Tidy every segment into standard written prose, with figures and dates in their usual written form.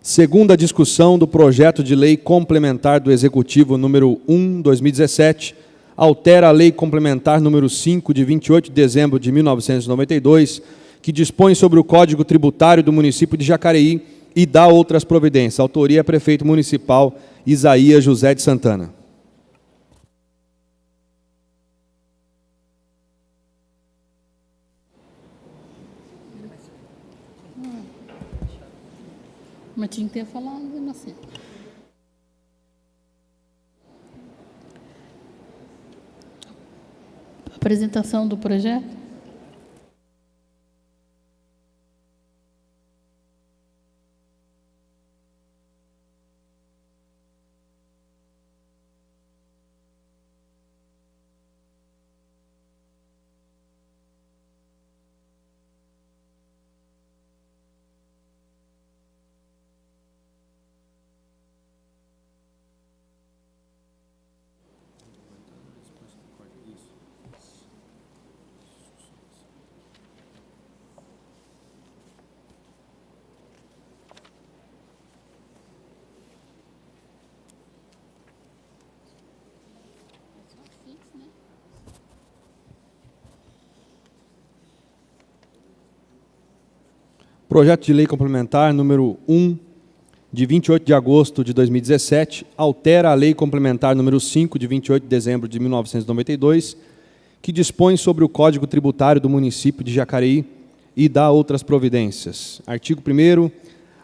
Segunda discussão do projeto de lei complementar do Executivo número 1/2017, altera a lei complementar número 5 de 28 de dezembro de 1992, que dispõe sobre o Código Tributário do município de Jacareí e dá outras providências. Autoria: Prefeito Municipal Isaías José de Santana. Mas tinha que ter falado, assim. Apresentação do projeto. Projeto de lei complementar número 1, de 28 de agosto de 2017, altera a lei complementar número 5, de 28 de dezembro de 1992, que dispõe sobre o Código Tributário do município de Jacareí e dá outras providências. Artigo 1º,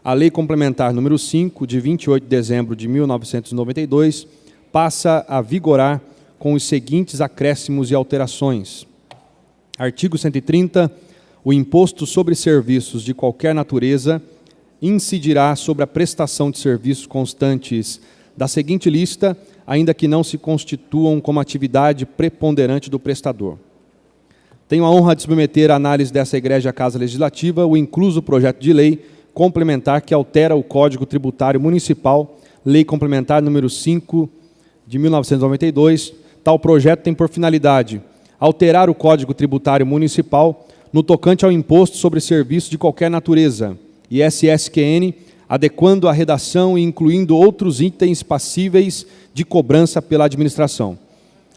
a lei complementar número 5, de 28 de dezembro de 1992, passa a vigorar com os seguintes acréscimos e alterações. Artigo 130, o imposto sobre serviços de qualquer natureza incidirá sobre a prestação de serviços constantes da seguinte lista, ainda que não se constituam como atividade preponderante do prestador. Tenho a honra de submeter à análise dessa egrégia Casa Legislativa o incluso projeto de lei complementar que altera o Código Tributário Municipal, Lei Complementar número 5 de 1992. Tal projeto tem por finalidade alterar o Código Tributário Municipal no tocante ao imposto sobre serviços de qualquer natureza, ISSQN, adequando a redação e incluindo outros itens passíveis de cobrança pela administração,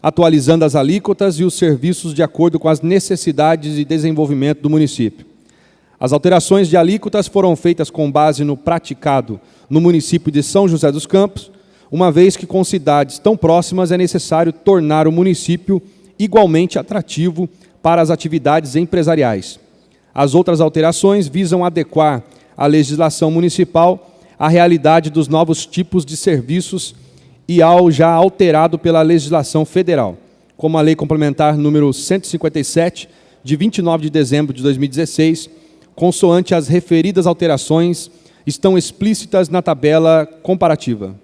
atualizando as alíquotas e os serviços de acordo com as necessidades e desenvolvimento do município. As alterações de alíquotas foram feitas com base no praticado no município de São José dos Campos, uma vez que com cidades tão próximas é necessário tornar o município igualmente atrativo para as atividades empresariais. As outras alterações visam adequar a legislação municipal à realidade dos novos tipos de serviços e ao já alterado pela legislação federal, como a Lei Complementar número 157, de 29 de dezembro de 2016, consoante as referidas alterações, estão explícitas na tabela comparativa.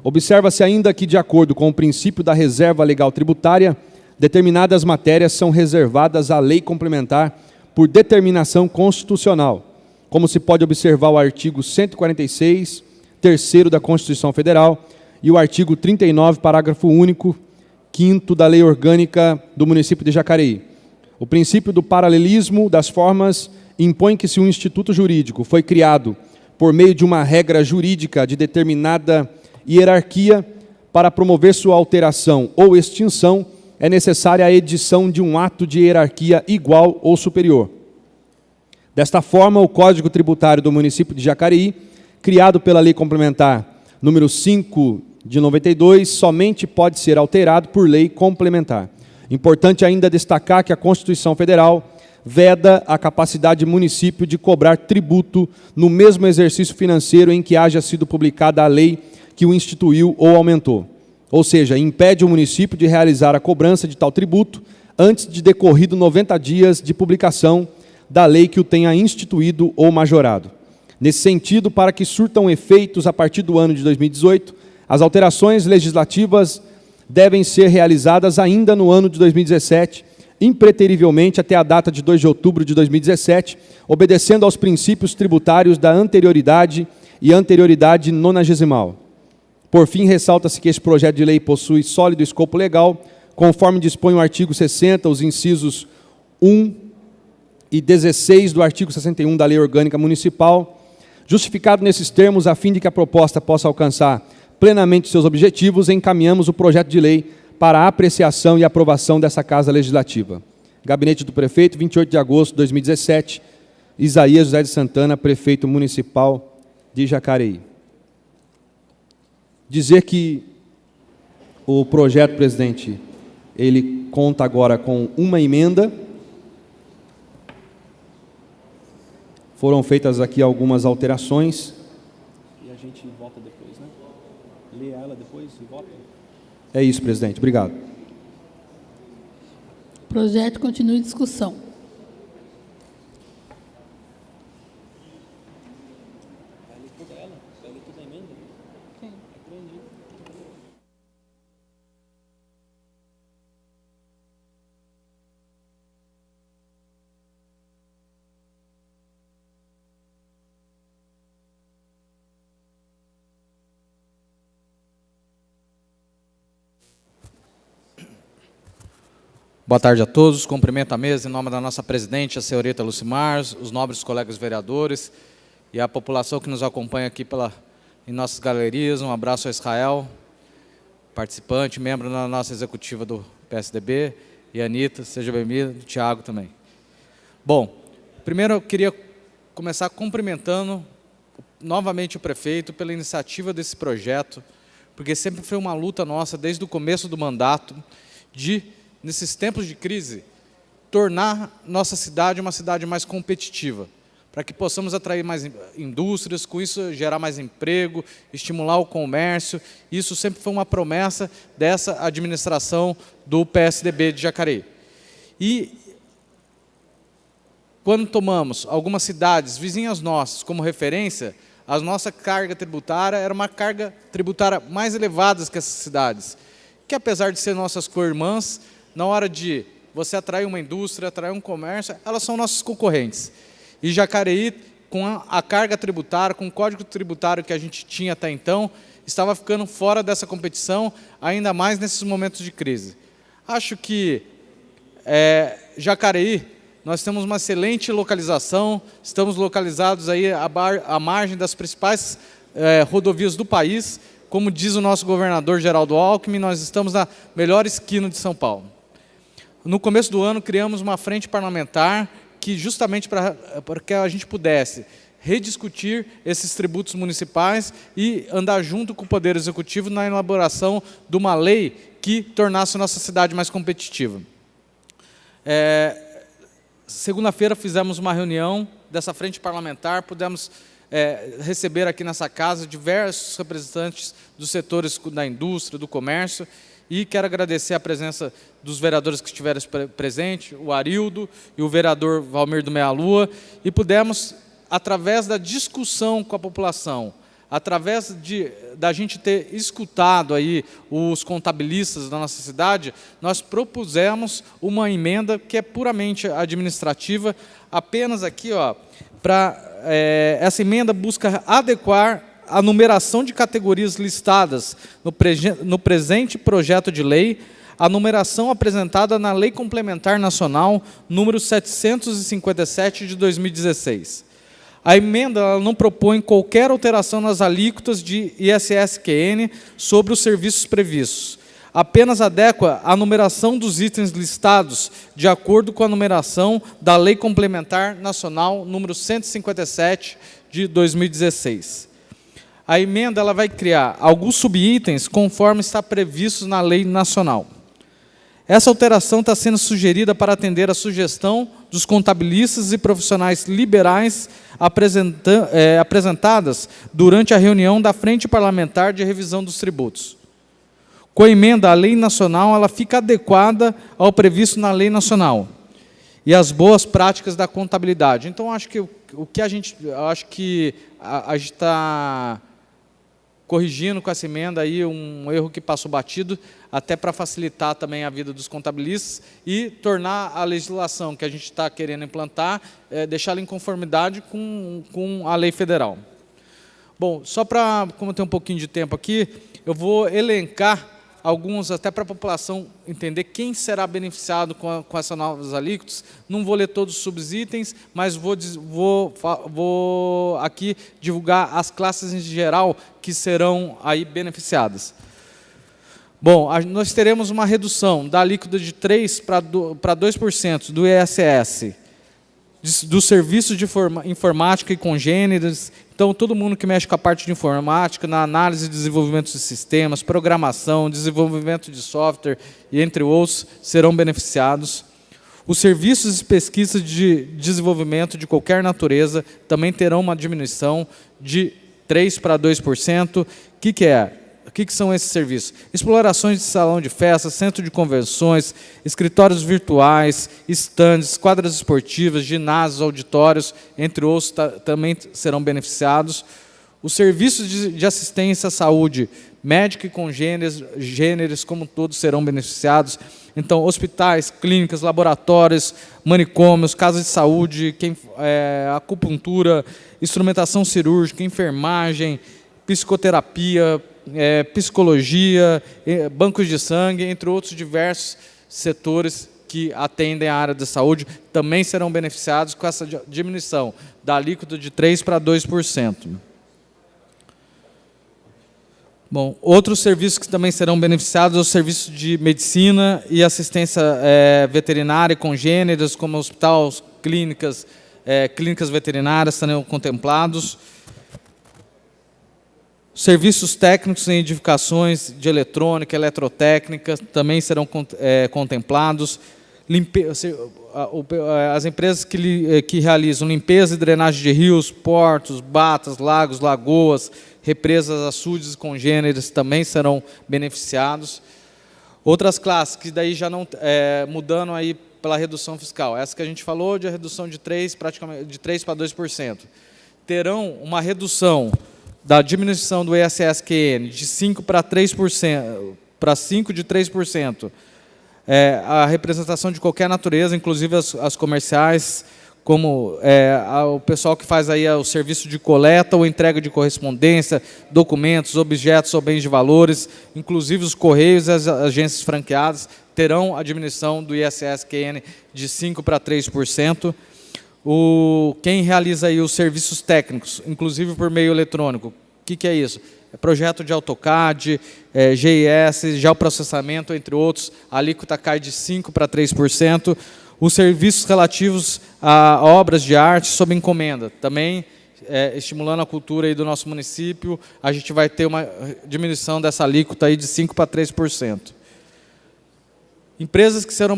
Observa-se ainda que, de acordo com o princípio da reserva legal tributária, determinadas matérias são reservadas à lei complementar por determinação constitucional, como se pode observar o artigo 146, 3º da Constituição Federal e o artigo 39, parágrafo único, 5º da Lei Orgânica do município de Jacareí. O princípio do paralelismo das formas impõe que, se um instituto jurídico foi criado por meio de uma regra jurídica de determinada hierarquia, para promover sua alteração ou extinção, é necessária a edição de um ato de hierarquia igual ou superior. Desta forma, o Código Tributário do município de Jacareí, criado pela Lei Complementar número 5 de 92, somente pode ser alterado por lei complementar. Importante ainda destacar que a Constituição Federal veda a capacidade do município de cobrar tributo no mesmo exercício financeiro em que haja sido publicada a lei que o instituiu ou aumentou. Ou seja, impede o município de realizar a cobrança de tal tributo antes de decorrido 90 dias de publicação da lei que o tenha instituído ou majorado. Nesse sentido, para que surtam efeitos a partir do ano de 2018, as alterações legislativas devem ser realizadas ainda no ano de 2017, impreterivelmente até a data de 2 de outubro de 2017, obedecendo aos princípios tributários da anterioridade e anterioridade nonagesimal. Por fim, ressalta-se que este projeto de lei possui sólido escopo legal, conforme dispõe o artigo 60, os incisos 1 e 16 do artigo 61 da Lei Orgânica Municipal, Justificado nesses termos, a fim de que a proposta possa alcançar plenamente seus objetivos, encaminhamos o projeto de lei para a apreciação e aprovação dessa Casa Legislativa. Gabinete do Prefeito, 28 de agosto de 2017, Isaías José de Santana, Prefeito Municipal de Jacareí. Dizer que o projeto, presidente, ele conta agora com uma emenda. Foram feitas aqui algumas alterações. E a gente vota depois, né? Lê ela depois e vota. É isso, presidente. Obrigado. O projeto continua em discussão. Boa tarde a todos. Cumprimento a mesa em nome da nossa presidente, a senhorita Lucimar, os nobres colegas vereadores e a população que nos acompanha aqui em nossas galerias. Um abraço a Israel, participante, membro da nossa executiva do PSDB, e a Anitta, seja bem-vindo, o Tiago também. Bom, primeiro eu queria começar cumprimentando novamente o prefeito pela iniciativa desse projeto, porque sempre foi uma luta nossa, desde o começo do mandato, de, nesses tempos de crise, tornar nossa cidade uma cidade mais competitiva, para que possamos atrair mais indústrias, com isso gerar mais emprego, estimular o comércio. Isso sempre foi uma promessa dessa administração do PSDB de Jacareí. E quando tomamos algumas cidades vizinhas nossas como referência, a nossa carga tributária era uma carga tributária mais elevada que essas cidades, que apesar de ser nossas co-irmãs, na hora de você atrair uma indústria, atrair um comércio, elas são nossos concorrentes. E Jacareí, com a carga tributária, com o código tributário que a gente tinha até então, estava ficando fora dessa competição, ainda mais nesses momentos de crise. Acho que Jacareí, nós temos uma excelente localização, estamos localizados aí à margem das principais rodovias do país. Como diz o nosso governador Geraldo Alckmin, nós estamos na melhor esquina de São Paulo. No começo do ano, criamos uma frente parlamentar que justamente para que a gente pudesse rediscutir esses tributos municipais e andar junto com o Poder Executivo na elaboração de uma lei que tornasse a nossa cidade mais competitiva. Segunda-feira fizemos uma reunião dessa frente parlamentar, pudemos receber aqui nessa casa diversos representantes dos setores da indústria, do comércio, e quero agradecer a presença dos vereadores que estiveram presentes, o Arildo e o vereador Valmir do Meia Lua, e pudemos, através da discussão com a população, através da gente ter escutado aí os contabilistas da nossa cidade, nós propusemos uma emenda que é puramente administrativa, apenas aqui, essa emenda busca adequar a numeração de categorias listadas no presente projeto de lei, a numeração apresentada na Lei Complementar Nacional número 757 de 2016. A emenda ela não propõe qualquer alteração nas alíquotas de ISS-QN sobre os serviços previstos. Apenas adequa a numeração dos itens listados de acordo com a numeração da Lei Complementar Nacional número 157 de 2016. A emenda ela vai criar alguns subitens conforme está previsto na lei nacional. Essa alteração está sendo sugerida para atender a sugestão dos contabilistas e profissionais liberais apresentadas durante a reunião da Frente Parlamentar de Revisão dos Tributos. Com a emenda, a lei nacional ela fica adequada ao previsto na lei nacional e às boas práticas da contabilidade. Então, acho que a gente está corrigindo com essa emenda aí um erro que passou batido, até para facilitar também a vida dos contabilistas e tornar a legislação que a gente está querendo implantar, deixá-la em conformidade com a lei federal. Bom, só para, como tem um pouquinho de tempo aqui, eu vou elencar alguns, até para a população entender quem será beneficiado com essas novas alíquotas. Não vou ler todos os subitens, mas vou aqui divulgar as classes em geral que serão aí beneficiadas. Bom, nós teremos uma redução da alíquota de 3% para 2% do ISS, do serviço de informática e congêneres. Então, todo mundo que mexe com a parte de informática, na análise e desenvolvimento de sistemas, programação, desenvolvimento de software, e entre outros, serão beneficiados. Os serviços de pesquisa de desenvolvimento de qualquer natureza também terão uma diminuição de 3% para 2%. O que é? O que são esses serviços? Explorações de salão de festas, centro de convenções, escritórios virtuais, estandes, quadras esportivas, ginásios, auditórios, entre outros, também serão beneficiados. Os serviços de assistência à saúde, médica e congêneres, como todos, serão beneficiados. Então, hospitais, clínicas, laboratórios, manicômios, casas de saúde, acupuntura, instrumentação cirúrgica, enfermagem, psicoterapia, psicologia, bancos de sangue, entre outros diversos setores que atendem a área da saúde, também serão beneficiados com essa diminuição da alíquota de 3% para 2%. Bom, outros serviços que também serão beneficiados, os serviços de medicina e assistência veterinária congêneres, como hospitais, clínicas veterinárias serão contemplados. Serviços técnicos em edificações de eletrônica, eletrotécnica, também serão contemplados. As empresas que realizam limpeza e drenagem de rios, portos, batas, lagos, lagoas, represas, açudes e congêneres também serão beneficiados. Outras classes, que daí já não mudando aí pela redução fiscal, essa que a gente falou de redução de 3% para 2%, terão uma redução da diminuição do ISS-QN de 5% para 3%, para 5% de 3%, a representação de qualquer natureza, inclusive as comerciais, como o pessoal que faz aí o serviço de coleta ou entrega de correspondência, documentos, objetos ou bens de valores, inclusive os correios e as agências franqueadas, terão a diminuição do ISS-QN de 5% para 3%. Quem realiza aí os serviços técnicos, inclusive por meio eletrônico, o que é isso? É projeto de AutoCAD, GIS, geoprocessamento, entre outros, a alíquota cai de 5% para 3%. Os serviços relativos a obras de arte sob encomenda, também estimulando a cultura aí do nosso município, a gente vai ter uma diminuição dessa alíquota aí de 5% para 3%. Empresas que serão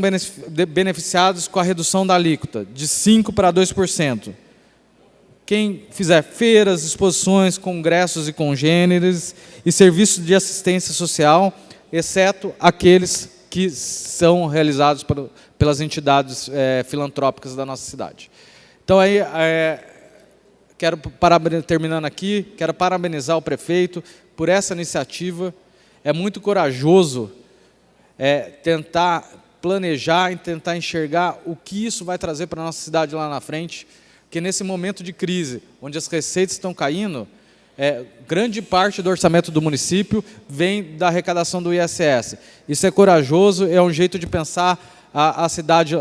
beneficiadas com a redução da alíquota, de 5% para 2%. Quem fizer feiras, exposições, congressos e congêneres e serviços de assistência social, exceto aqueles que são realizados pelas entidades filantrópicas da nossa cidade. Então, aí, terminando aqui, quero parabenizar o prefeito por essa iniciativa. É muito corajoso tentar planejar e tentar enxergar o que isso vai trazer para a nossa cidade lá na frente, porque nesse momento de crise, onde as receitas estão caindo, grande parte do orçamento do município vem da arrecadação do ISS. Isso é corajoso, é um jeito de pensar a cidade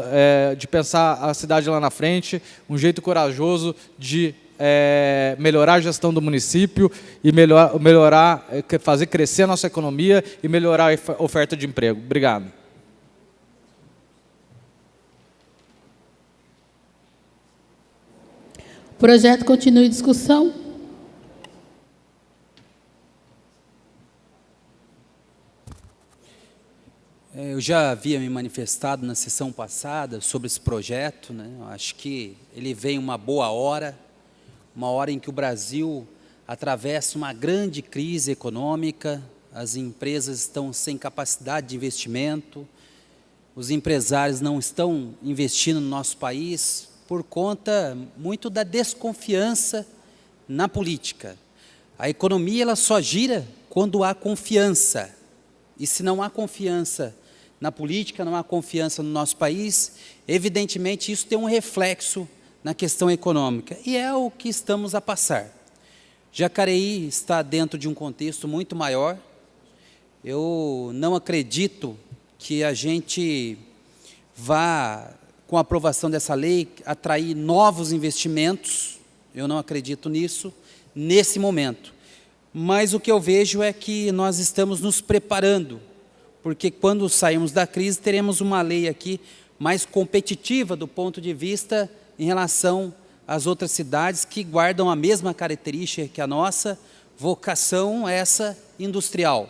lá na frente, um jeito corajoso de melhorar a gestão do município e fazer crescer a nossa economia e melhorar a oferta de emprego. Obrigado. O projeto continua em discussão. Eu já havia me manifestado na sessão passada sobre esse projeto, né? Acho que ele vem uma boa hora, uma hora em que o Brasil atravessa uma grande crise econômica, as empresas estão sem capacidade de investimento, os empresários não estão investindo no nosso país por conta muito da desconfiança na política. A economia ela só gira quando há confiança, e se não há confiança na política, não há confiança no nosso país, evidentemente isso tem um reflexo na questão econômica, e é o que estamos a passar. Jacareí está dentro de um contexto muito maior, Eu não acredito que a gente vá, com a aprovação dessa lei, atrair novos investimentos. Eu não acredito nisso, nesse momento. Mas o que eu vejo é que nós estamos nos preparando, porque quando sairmos da crise, teremos uma lei aqui mais competitiva do ponto de vista em relação às outras cidades que guardam a mesma característica que a nossa, vocação essa industrial.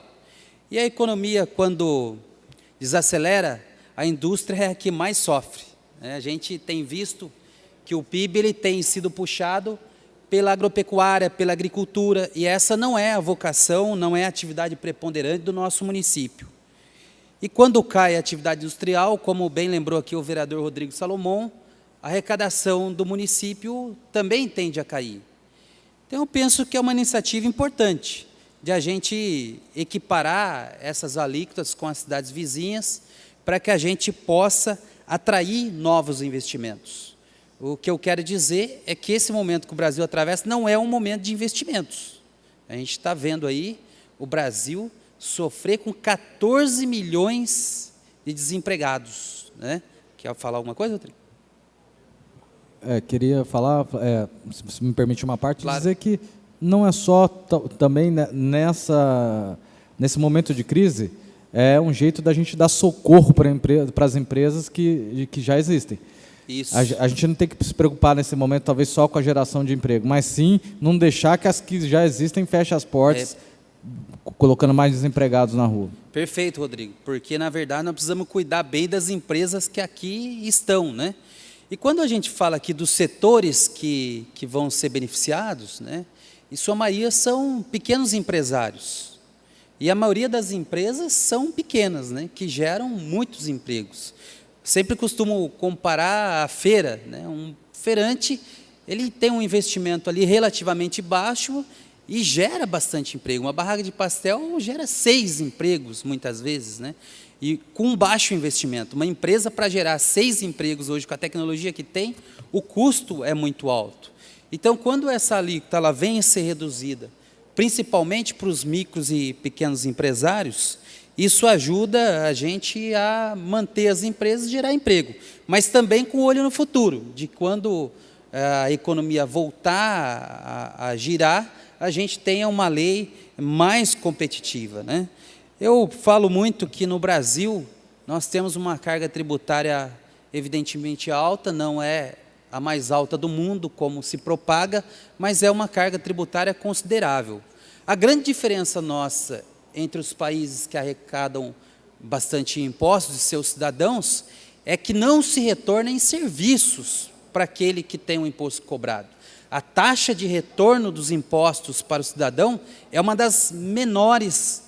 E a economia, quando desacelera, a indústria é a que mais sofre. A gente tem visto que o PIB ele tem sido puxado pela agropecuária, pela agricultura, e essa não é a vocação, não é a atividade preponderante do nosso município. E quando cai a atividade industrial, como bem lembrou aqui o vereador Rodrigo Salomão, a arrecadação do município também tende a cair. Então, eu penso que é uma iniciativa importante de a gente equiparar essas alíquotas com as cidades vizinhas para que a gente possa atrair novos investimentos. O que eu quero dizer é que esse momento que o Brasil atravessa não é um momento de investimentos. A gente está vendo aí o Brasil sofrer com 14 milhões de desempregados. Quer falar alguma coisa, Rodrigo? Queria falar, se me permite uma parte, claro. Dizer que não é só também nesse momento de crise, é um jeito da gente dar socorro para as empresas que já existem. Isso. A gente não tem que se preocupar nesse momento, talvez, só com a geração de emprego, mas sim não deixar que as que já existem fechem as portas, colocando mais desempregados na rua. Perfeito, Rodrigo, porque, na verdade, nós precisamos cuidar bem das empresas que aqui estão, E quando a gente fala aqui dos setores que vão ser beneficiados, em sua maioria são pequenos empresários. E a maioria das empresas são pequenas, que geram muitos empregos. Sempre costumo comparar a feira. Um feirante, ele tem um investimento ali relativamente baixo e gera bastante emprego. Uma barraca de pastel gera 6 empregos, muitas vezes, E com baixo investimento. Uma empresa, para gerar 6 empregos hoje, com a tecnologia que tem, o custo é muito alto. Então, quando essa alíquota ela vem a ser reduzida, principalmente para os micros e pequenos empresários, isso ajuda a gente a manter as empresas e gerar emprego. Mas também com o olho no futuro, de quando a economia voltar a girar, a gente tenha uma lei mais competitiva, Eu falo muito que no Brasil nós temos uma carga tributária evidentemente alta, não é a mais alta do mundo, como se propaga, mas é uma carga tributária considerável. A grande diferença nossa entre os países que arrecadam bastante impostos de seus cidadãos é que não se retorna em serviços para aquele que tem um imposto cobrado. A taxa de retorno dos impostos para o cidadão é uma das menores,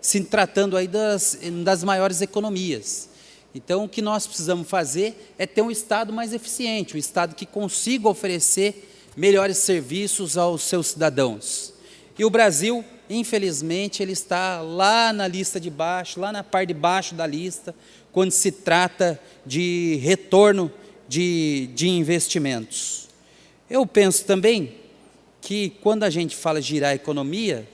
se tratando aí das maiores economias. Então, o que nós precisamos fazer é ter um Estado mais eficiente, um Estado que consiga oferecer melhores serviços aos seus cidadãos. E o Brasil, infelizmente, ele está lá na lista de baixo, lá na parte de baixo da lista, quando se trata de retorno de investimentos. Eu penso também que, quando a gente fala girar a economia,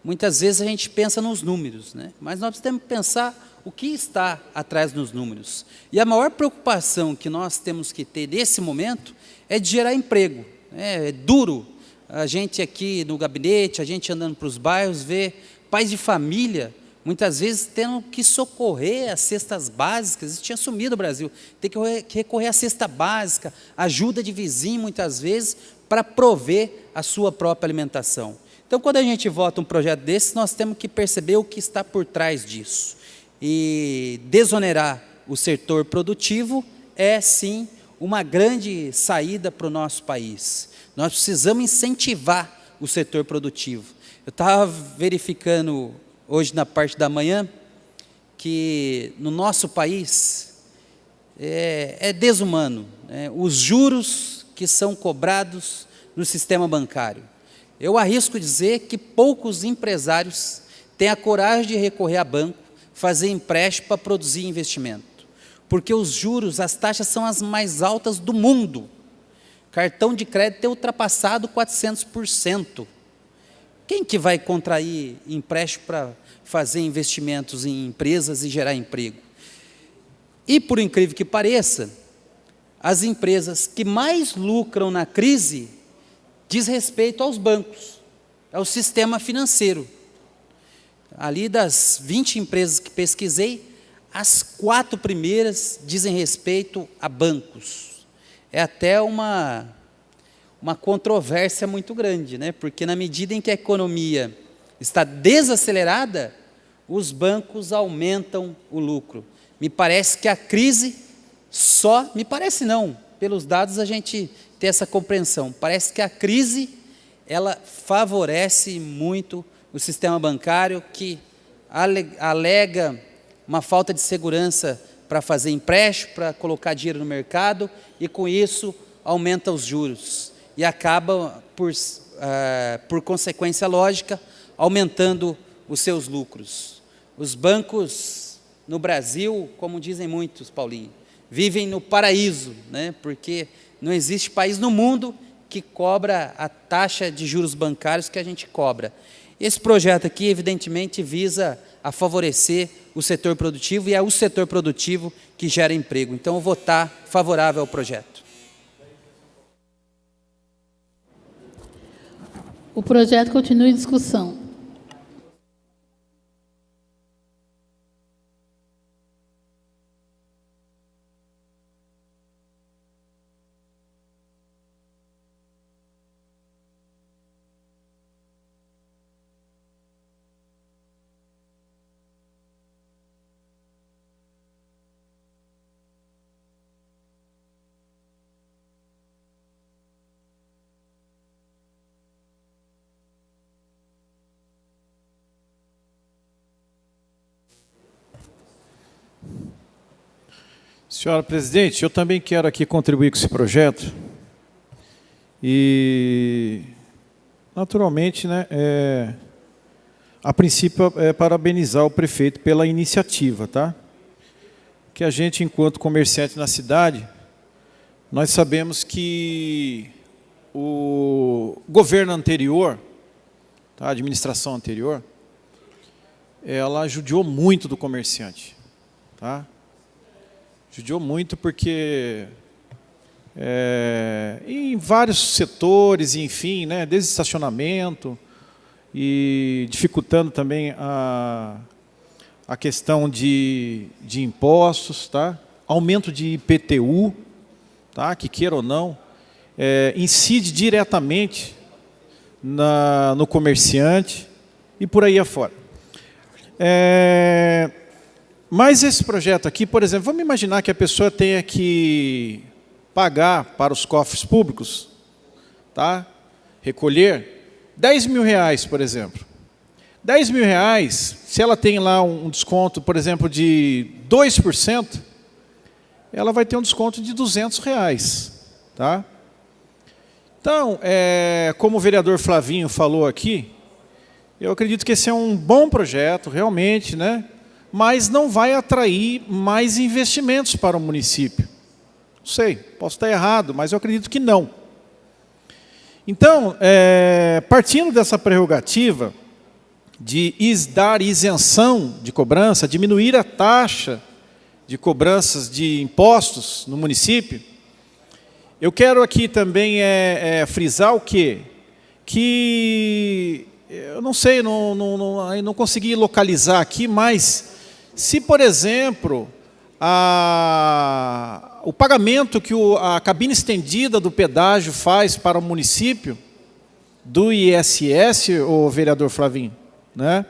muitas vezes a gente pensa nos números, mas nós temos que pensar o que está atrás dos números. E a maior preocupação que nós temos que ter nesse momento é de gerar emprego. É duro a gente aqui no gabinete, a gente andando para os bairros, vê pais de família, muitas vezes tendo que socorrer às cestas básicas. Isso tinha sumido no Brasil. Tem que recorrer à cesta básica, ajuda de vizinho, muitas vezes, para prover a sua própria alimentação. Então, quando a gente vota um projeto desse, nós temos que perceber o que está por trás disso. E desonerar o setor produtivo é, sim, uma grande saída para o nosso país. Nós precisamos incentivar o setor produtivo. Eu estava verificando hoje na parte da manhã que no nosso país é desumano, os juros que são cobrados no sistema bancário. Eu arrisco dizer que poucos empresários têm a coragem de recorrer a banco, fazer empréstimo para produzir investimento. Porque os juros, as taxas são as mais altas do mundo. Cartão de crédito tem ultrapassado 400%. Quem que vai contrair empréstimo para fazer investimentos em empresas e gerar emprego? E, por incrível que pareça, as empresas que mais lucram na crise diz respeito aos bancos, ao sistema financeiro. Ali das 20 empresas que pesquisei, as 4 primeiras dizem respeito a bancos. É até uma controvérsia muito grande, né? Porque na medida em que a economia está desacelerada, os bancos aumentam o lucro. Me parece que a crise me parece não, pelos dados a gente tem essa compreensão, parece que a crise, ela favorece muito o sistema bancário, que alega uma falta de segurança para fazer empréstimo, para colocar dinheiro no mercado, e com isso aumenta os juros, e acaba, por consequência lógica, aumentando os seus lucros. Os bancos no Brasil, como dizem muitos, Paulinho, vivem no paraíso, né? Porque não existe país no mundo que cobra a taxa de juros bancários que a gente cobra. Esse projeto aqui, evidentemente, visa a favorecer o setor produtivo, e é o setor produtivo que gera emprego. Então, eu vou votar favorável ao projeto. O projeto continua em discussão. Senhora presidente, eu também quero aqui contribuir com esse projeto e, naturalmente, né, a princípio é parabenizar o prefeito pela iniciativa, tá? Que a gente, enquanto comerciante na cidade, nós sabemos que o governo anterior, tá, a administração anterior, ela judiou muito do comerciante, tá? Judiou muito porque em vários setores, enfim, né, desde estacionamento e dificultando também a questão de impostos, tá? Aumento de IPTU, tá? Que queira ou não, incide diretamente no comerciante e por aí afora. Mas esse projeto aqui, por exemplo, vamos imaginar que a pessoa tenha que pagar para os cofres públicos, tá? Recolher 10 mil reais, por exemplo. 10 mil reais, se ela tem lá um desconto, por exemplo, de 2%, ela vai ter um desconto de 200 reais. Tá? Então, como o vereador Flavinho falou aqui, eu acredito que esse é um bom projeto, realmente, né? Mas não vai atrair mais investimentos para o município. Não sei, posso estar errado, mas eu acredito que não. Então, partindo dessa prerrogativa de dar isenção de cobrança, diminuir a taxa de cobranças de impostos no município, eu quero aqui também frisar o quê? Que, eu não sei, não consegui localizar aqui, mas se, por exemplo, o pagamento que a cabine estendida do pedágio faz para o município, do ISS, o vereador Flavinho, né,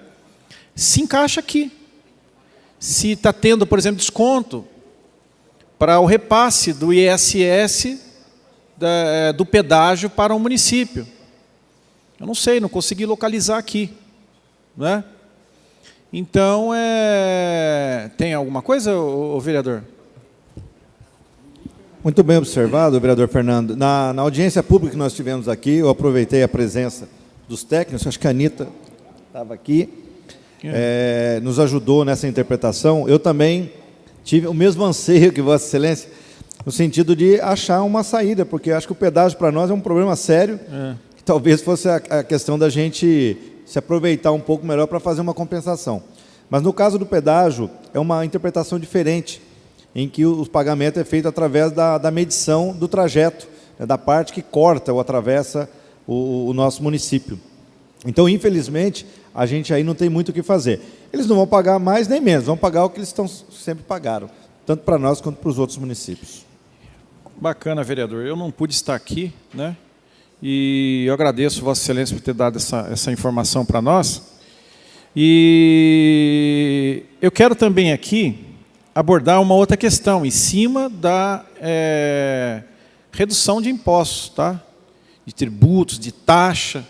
se encaixa aqui. Se está tendo, por exemplo, desconto para o repasse do ISS do pedágio para o município. Eu não sei, não consegui localizar aqui, né? Então, tem alguma coisa, o vereador? Muito bem observado, vereador Fernando. Na audiência pública que nós tivemos aqui, eu aproveitei a presença dos técnicos, acho que a Anitta estava aqui, nos ajudou nessa interpretação. Eu também tive o mesmo anseio que Vossa Excelência, no sentido de achar uma saída, porque acho que o pedágio para nós é um problema sério, que talvez fosse a questão da gente se aproveitar um pouco melhor para fazer uma compensação. Mas no caso do pedágio, é uma interpretação diferente, em que o pagamento é feito através da medição do trajeto, né, da parte que corta ou atravessa o nosso município. Então, infelizmente, a gente aí não tem muito o que fazer. Eles não vão pagar mais nem menos, vão pagar o que eles sempre pagaram, tanto para nós quanto para os outros municípios. Bacana, vereador. Eu não pude estar aqui, né? E eu agradeço Vossa Excelência por ter dado essa informação para nós. E eu quero também aqui abordar uma outra questão, em cima da redução de impostos, tá? De tributos, de taxa,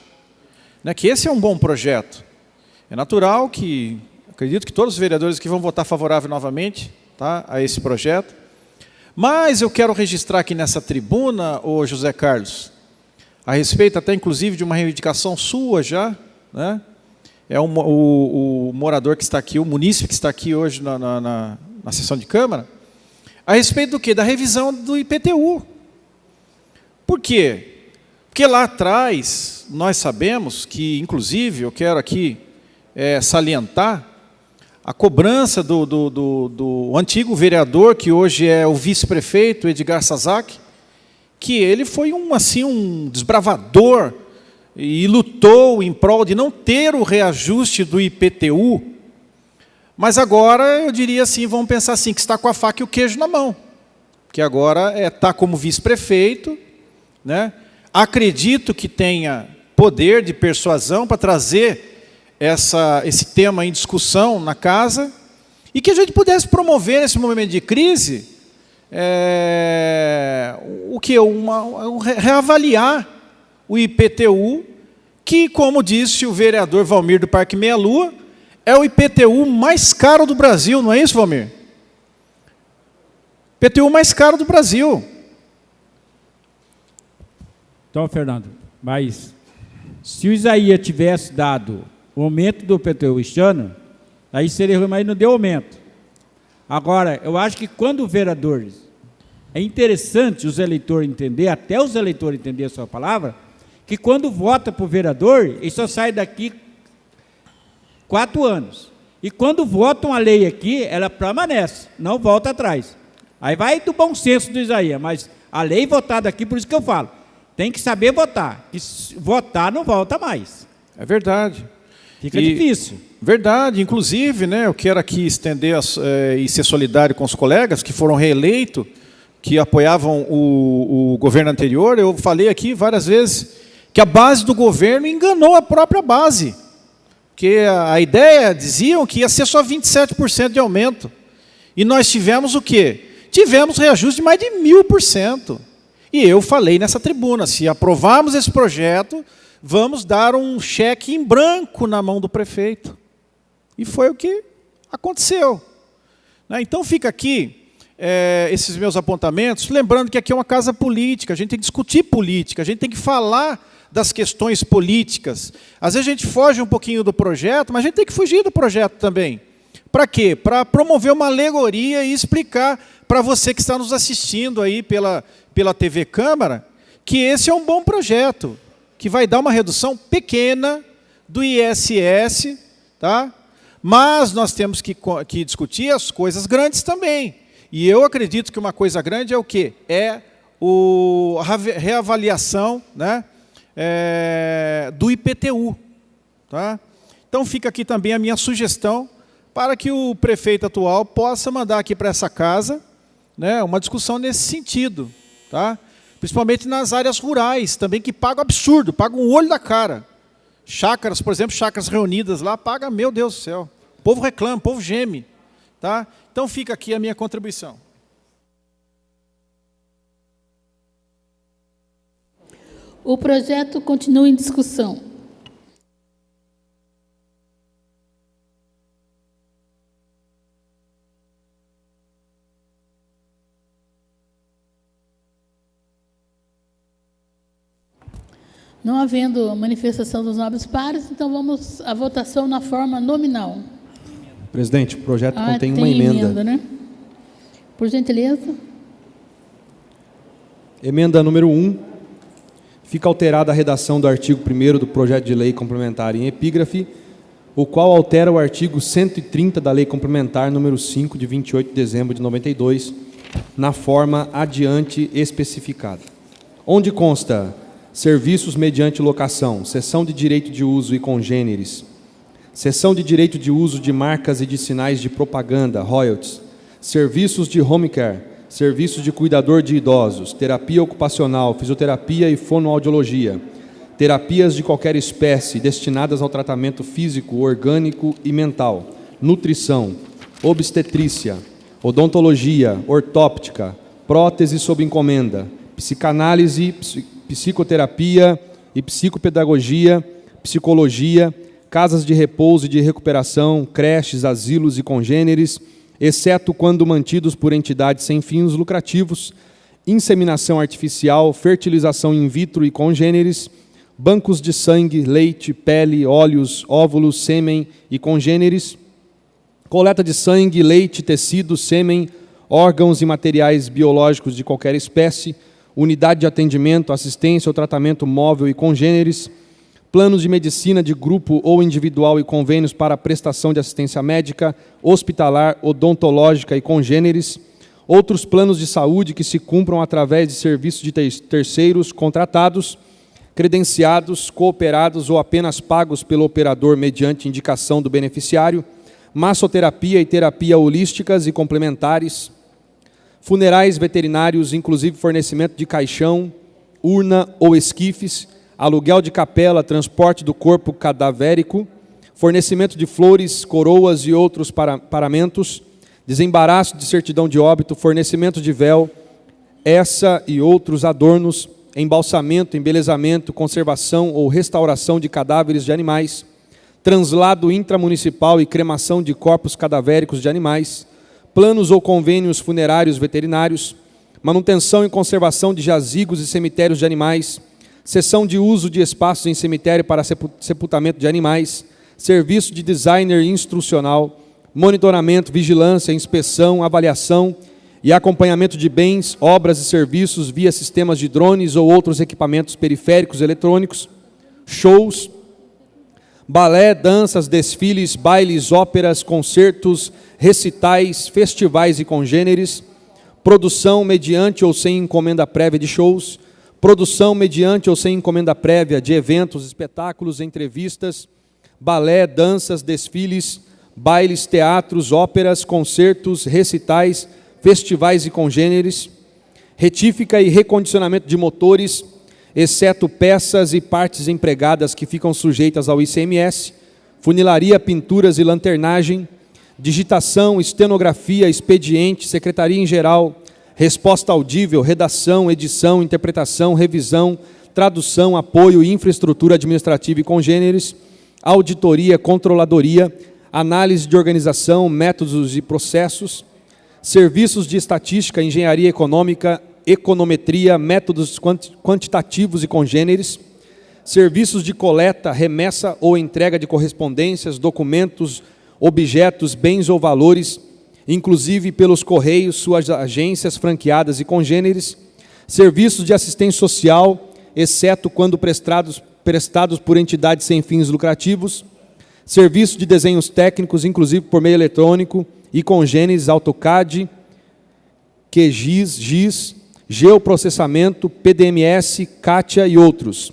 né? Que esse é um bom projeto. É natural que, acredito que todos os vereadores que vão votar favorável novamente, tá, a esse projeto. Mas eu quero registrar aqui nessa tribuna, ô José Carlos, a respeito até inclusive de uma reivindicação sua já, né? É o morador que está aqui, o munícipe que está aqui hoje na sessão de Câmara, a respeito do quê? Da revisão do IPTU. Por quê? Porque lá atrás, nós sabemos que, inclusive, eu quero aqui salientar a cobrança do antigo vereador, que hoje é o vice-prefeito, Edgar Sazak, que ele foi um desbravador e lutou em prol de não ter o reajuste do IPTU, mas agora eu diria assim, vamos pensar assim, que está com a faca e o queijo na mão, que agora está como vice-prefeito, né? Acredito que tenha poder de persuasão para trazer esse tema em discussão na casa, e que a gente pudesse promover nesse momento de crise, reavaliar o IPTU, que, como disse o vereador Valmir do Parque Meia Lua, é o IPTU mais caro do Brasil, não é isso, Valmir? IPTU mais caro do Brasil. Então, Fernando, mas se o Isaías tivesse dado o aumento do IPTU este ano, aí seria ruim, mas não deu aumento. Agora, eu acho que quando os vereadores, é interessante os eleitores entenderem, até os eleitores entenderem a sua palavra, que quando vota para o vereador, ele só sai daqui 4 anos. E quando vota uma lei aqui, ela permanece, não volta atrás. Aí vai do bom senso do Isaías, mas a lei votada aqui, por isso que eu falo, tem que saber votar, que votar não volta mais. É verdade. Fica difícil. Verdade, inclusive, né, eu quero aqui estender e ser solidário com os colegas que foram reeleitos, que apoiavam o governo anterior. Eu falei aqui várias vezes que a base do governo enganou a própria base, que a ideia, diziam que ia ser só 27% de aumento, e nós tivemos o quê? Tivemos reajuste de mais de 1000%, e eu falei nessa tribuna, se aprovarmos esse projeto, vamos dar um cheque em branco na mão do prefeito, e foi o que aconteceu. Então fica aqui esses meus apontamentos, lembrando que aqui é uma casa política, a gente tem que discutir política, a gente tem que falar das questões políticas. Às vezes a gente foge um pouquinho do projeto, mas a gente tem que fugir do projeto também. Para quê? Para promover uma alegoria e explicar para você que está nos assistindo aí pela TV Câmara, que esse é um bom projeto, que vai dar uma redução pequena do ISS, tá? Mas nós temos que discutir as coisas grandes também. E eu acredito que uma coisa grande é o quê? É a reavaliação, né, do IPTU. Tá? Então fica aqui também a minha sugestão para que o prefeito atual possa mandar aqui para essa casa, né, uma discussão nesse sentido. Tá? Principalmente nas áreas rurais, também, que pagam absurdo, pagam um olho da cara. Chácaras, por exemplo, chácaras reunidas lá, paga, meu Deus do céu. O povo reclama, o povo geme. Tá? Então fica aqui a minha contribuição. O projeto continua em discussão. Não havendo manifestação dos nobres pares, então vamos à votação na forma nominal. Presidente, o projeto contém uma emenda. Né? Por gentileza. Emenda número 1. fica alterada a redação do artigo 1º do projeto de lei complementar em epígrafe, o qual altera o artigo 130 da Lei Complementar número 5, de 28 de dezembro de 92, na forma adiante especificada. Onde consta serviços mediante locação, cessão de direito de uso e congêneres, cessão de direito de uso de marcas e de sinais de propaganda, royalties, serviços de home care, serviços de cuidador de idosos, terapia ocupacional, fisioterapia e fonoaudiologia, terapias de qualquer espécie destinadas ao tratamento físico, orgânico e mental, nutrição, obstetrícia, odontologia, ortóptica, prótese sob encomenda, psicanálise, psicoterapia e psicopedagogia, psicologia, casas de repouso e de recuperação, creches, asilos e congêneres, exceto quando mantidos por entidades sem fins lucrativos, inseminação artificial, fertilização in vitro e congêneres, bancos de sangue, leite, pele, óleos, óvulos, sêmen e congêneres, coleta de sangue, leite, tecido, sêmen, órgãos e materiais biológicos de qualquer espécie, unidade de atendimento, assistência ou tratamento móvel e congêneres, planos de medicina de grupo ou individual e convênios para prestação de assistência médica, hospitalar, odontológica e congêneres, outros planos de saúde que se cumpram através de serviços de terceiros contratados, credenciados, cooperados ou apenas pagos pelo operador mediante indicação do beneficiário, massoterapia e terapia holísticas e complementares, funerais veterinários, inclusive fornecimento de caixão, urna ou esquifes, aluguel de capela, transporte do corpo cadavérico, fornecimento de flores, coroas e outros paramentos, desembaraço de certidão de óbito, fornecimento de véu, essa e outros adornos, embalsamento, embelezamento, conservação ou restauração de cadáveres de animais, translado intramunicipal e cremação de corpos cadavéricos de animais, planos ou convênios funerários veterinários, manutenção e conservação de jazigos e cemitérios de animais, cessão de uso de espaços em cemitério para sepultamento de animais, serviço de designer instrucional, monitoramento, vigilância, inspeção, avaliação e acompanhamento de bens, obras e serviços via sistemas de drones ou outros equipamentos periféricos eletrônicos, shows, balé, danças, desfiles, bailes, óperas, concertos, recitais, festivais e congêneres, produção mediante ou sem encomenda prévia de shows, produção mediante ou sem encomenda prévia de eventos, espetáculos, entrevistas, balé, danças, desfiles, bailes, teatros, óperas, concertos, recitais, festivais e congêneres, retífica e recondicionamento de motores, exceto peças e partes empregadas que ficam sujeitas ao ICMS, funilaria, pinturas e lanternagem, digitação, estenografia, expediente, secretaria em geral, resposta audível, redação, edição, interpretação, revisão, tradução, apoio e infraestrutura administrativa e congêneres, auditoria, controladoria, análise de organização, métodos e processos, serviços de estatística, engenharia econômica, econometria, métodos quantitativos e congêneres, serviços de coleta, remessa ou entrega de correspondências, documentos, objetos, bens ou valores, inclusive pelos correios, suas agências franqueadas e congêneres, serviços de assistência social, exceto quando prestados por entidades sem fins lucrativos, serviços de desenhos técnicos, inclusive por meio eletrônico, e congêneres, AutoCAD, QGIS, GIS, geoprocessamento, PDMS, CATIA e outros.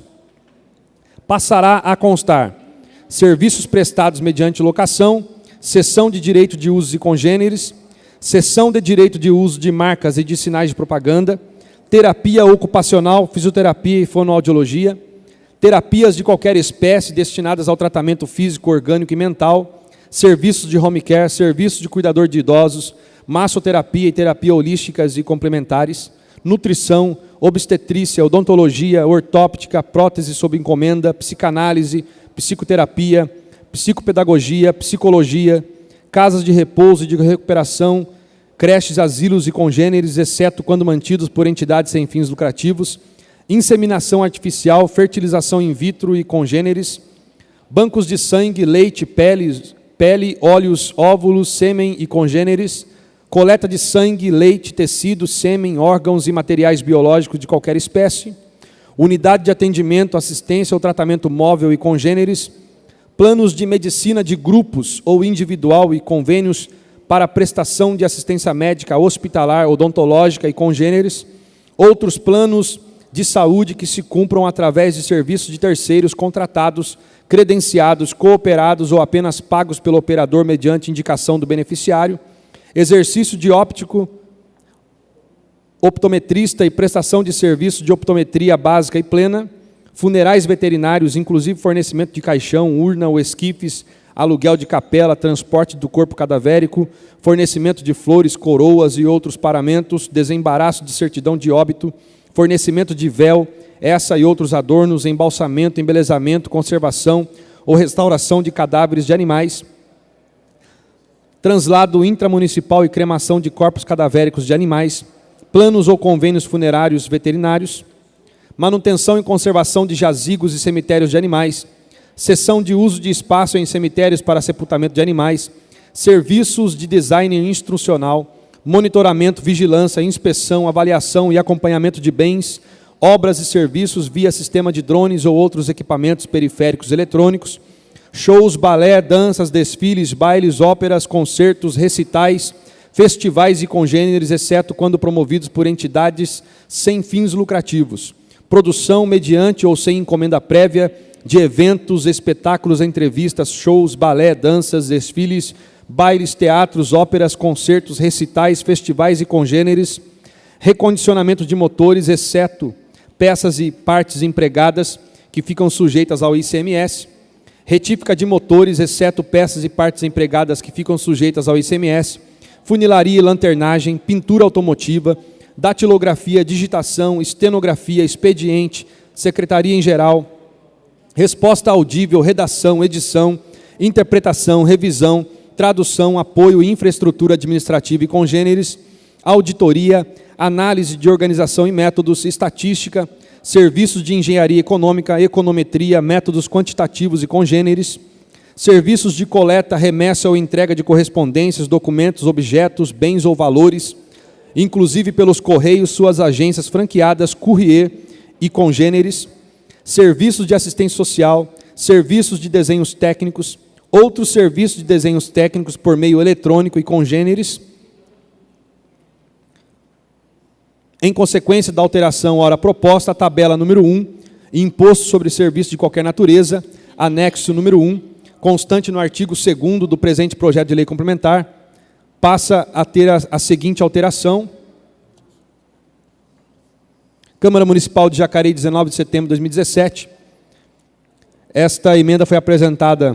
Passará a constar serviços prestados mediante locação, cessão de direito de usos e congêneres, cessão de direito de uso de marcas e de sinais de propaganda, terapia ocupacional, fisioterapia e fonoaudiologia, terapias de qualquer espécie destinadas ao tratamento físico, orgânico e mental, serviços de home care, serviços de cuidador de idosos, massoterapia e terapia holísticas e complementares, nutrição, obstetrícia, odontologia, ortóptica, prótese sob encomenda, psicanálise, psicoterapia, psicopedagogia, psicologia, casas de repouso e de recuperação, creches, asilos e congêneres, exceto quando mantidos por entidades sem fins lucrativos, inseminação artificial, fertilização in vitro e congêneres, bancos de sangue, leite, pele, óleos, óvulos, sêmen e congêneres, coleta de sangue, leite, tecido, sêmen, órgãos e materiais biológicos de qualquer espécie, unidade de atendimento, assistência ou tratamento móvel e congêneres, planos de medicina de grupos ou individual e convênios para prestação de assistência médica hospitalar, odontológica e congêneres, outros planos de saúde que se cumpram através de serviços de terceiros contratados, credenciados, cooperados ou apenas pagos pelo operador mediante indicação do beneficiário, exercício de óptico, optometrista e prestação de serviço de optometria básica e plena, funerais veterinários, inclusive fornecimento de caixão, urna ou esquifes, aluguel de capela, transporte do corpo cadavérico, fornecimento de flores, coroas e outros paramentos, desembaraço de certidão de óbito, fornecimento de véu, essa e outros adornos, embalsamento, embelezamento, conservação ou restauração de cadáveres de animais, translado intramunicipal e cremação de corpos cadavéricos de animais, planos ou convênios funerários veterinários, manutenção e conservação de jazigos e cemitérios de animais, cessão de uso de espaço em cemitérios para sepultamento de animais, serviços de design instrucional, monitoramento, vigilância, inspeção, avaliação e acompanhamento de bens, obras e serviços via sistema de drones ou outros equipamentos periféricos eletrônicos, shows, balé, danças, desfiles, bailes, óperas, concertos, recitais, festivais e congêneres, exceto quando promovidos por entidades sem fins lucrativos, produção mediante ou sem encomenda prévia de eventos, espetáculos, entrevistas, shows, balé, danças, desfiles, bailes, teatros, óperas, concertos, recitais, festivais e congêneres, recondicionamento de motores, exceto peças e partes empregadas que ficam sujeitas ao ICMS, retífica de motores, exceto peças e partes empregadas que ficam sujeitas ao ICMS, funilaria e lanternagem, pintura automotiva, datilografia, digitação, estenografia, expediente, secretaria em geral, resposta audível, redação, edição, interpretação, revisão, tradução, apoio e infraestrutura administrativa e congêneres, auditoria, análise de organização e métodos, estatística, serviços de engenharia econômica, econometria, métodos quantitativos e congêneres, serviços de coleta, remessa ou entrega de correspondências, documentos, objetos, bens ou valores, inclusive pelos correios, suas agências franqueadas, courrier e congêneres, serviços de assistência social, serviços de desenhos técnicos, outros serviços de desenhos técnicos por meio eletrônico e congêneres. Em consequência da alteração ora proposta, a tabela número 1, imposto sobre serviço de qualquer natureza, anexo número 1, constante no artigo 2º do presente projeto de lei complementar, passa a ter a seguinte alteração. Câmara Municipal de Jacareí, 19 de setembro de 2017. Esta emenda foi apresentada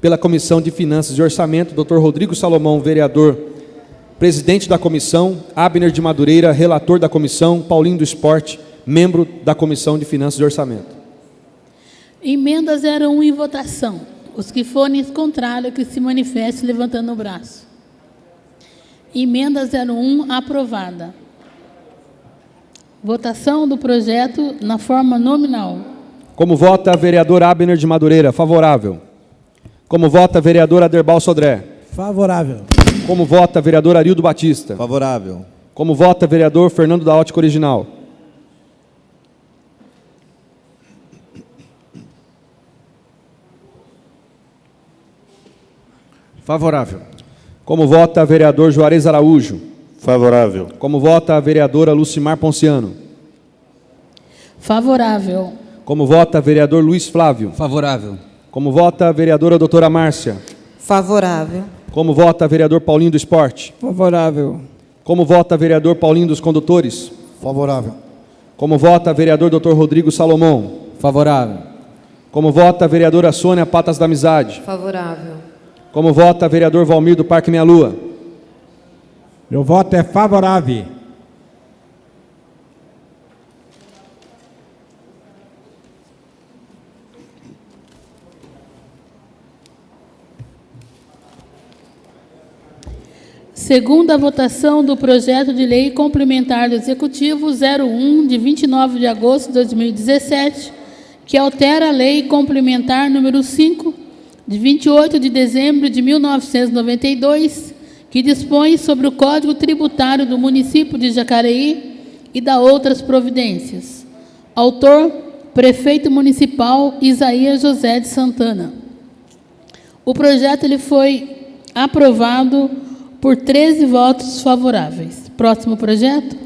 pela Comissão de Finanças e Orçamento, Dr. Rodrigo Salomão, vereador, presidente da comissão, Abner de Madureira, relator da comissão, Paulinho do Esporte, membro da Comissão de Finanças e Orçamento. Emenda 01 em votação. Os que forem contrários, que se manifestem levantando o braço. Emenda 01 aprovada. Votação do projeto na forma nominal. Como vota a vereadora Abner de Madureira? Favorável. Como vota a vereadora Aderbal Sodré? Favorável. Como vota a vereadora Arildo Batista? Favorável. Como vota o vereador Fernando da Ótica Original? Favorável. Como vota o vereador Juarez Araújo? Favorável. Como vota a vereadora Lucimar Ponciano? Favorável. Como vota o vereador Luiz Flávio? Favorável. Como vota a vereadora doutora Márcia? Favorável. Como vota o vereador Paulinho do Esporte? Favorável. Como vota o vereador Paulinho dos Condutores? Favorável. Como vota o vereador Dr. Rodrigo Salomão? Favorável. Como vota a vereadora Sônia Patas da Amizade? Favorável. Como vota o vereador Valmir do Parque Meia Lua? Meu voto é favorável. Segunda votação do projeto de lei complementar do Executivo 01, de 29 de agosto de 2017, que altera a lei complementar número 5, de 28 de dezembro de 1992, que dispõe sobre o Código Tributário do município de Jacareí e da outras providências. Autor, Prefeito Municipal Isaías José de Santana. O projeto ele foi aprovado por 13 votos favoráveis. Próximo projeto.